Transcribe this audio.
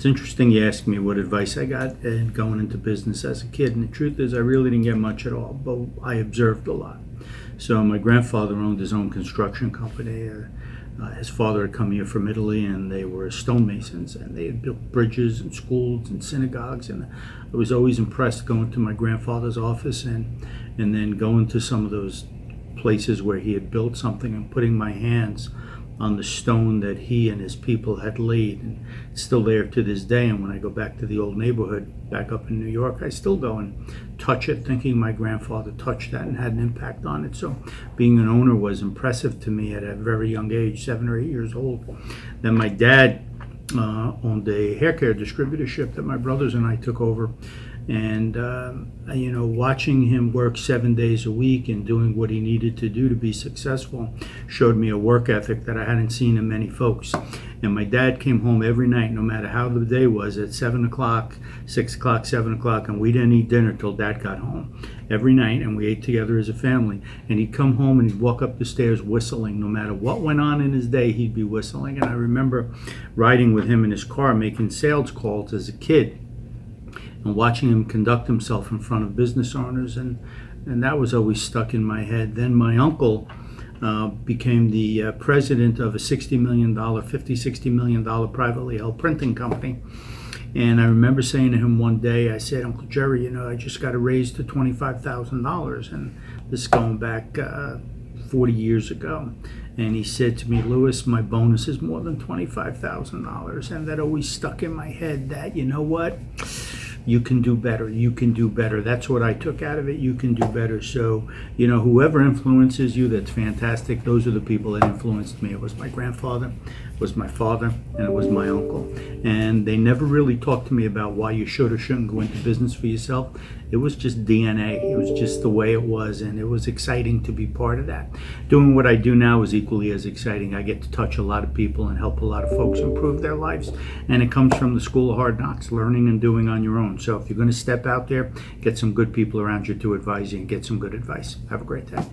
It's interesting you ask me what advice I got in going into business as a kid, and the truth is I really didn't get much at all, but I observed a lot. So my grandfather owned his own construction company. His father had come here from Italy, and they were stonemasons, and they had built bridges and schools and synagogues. And I was always impressed going to my grandfather's office and then going to some of those places where he had built something and putting my hands on the stone that he and his people had laid, and it's still there to this day. And when I go back to the old neighborhood back up in New York, I still go and touch it, thinking my grandfather touched that and had an impact on it. So being an owner was impressive to me at a very young age, 7 or 8 years old. Then my dad owned a hair care distributorship that my brothers and I took over. And watching him work 7 days a week and doing what he needed to do to be successful showed me a work ethic that I hadn't seen in many folks. And my dad came home every night, no matter how the day was, at 7 o'clock, 6 o'clock, 7 o'clock, and we didn't eat dinner till Dad got home every night, and we ate together as a family. And he'd come home and he'd walk up the stairs whistling. No matter what went on in his day, he'd be whistling. And I remember riding with him in his car, making sales calls as a kid, and watching him conduct himself in front of business owners, and that was always stuck in my head. Then my uncle became the president of a $60 million privately held printing company. And I remember saying to him one day, I said, Uncle Jerry, I just got a raise to $25,000, and this is going back 40 years ago. And he said to me, Lewis, my bonus is more than $25,000. And that always stuck in my head that, you know what? You can do better. You can do better. That's what I took out of it. You can do better. So, whoever influences you, that's fantastic. Those are the people that influenced me. It was my grandfather, it was my father, and it was my uncle. And they never really talked to me about why you should or shouldn't go into business for yourself. It was just DNA. It was just the way it was, and it was exciting to be part of that. Doing what I do now is equally as exciting. I get to touch a lot of people and help a lot of folks improve their lives. And it comes from the School of Hard Knocks, learning and doing on your own. So if you're going to step out there, get some good people around you to advise you and get some good advice. Have a great day.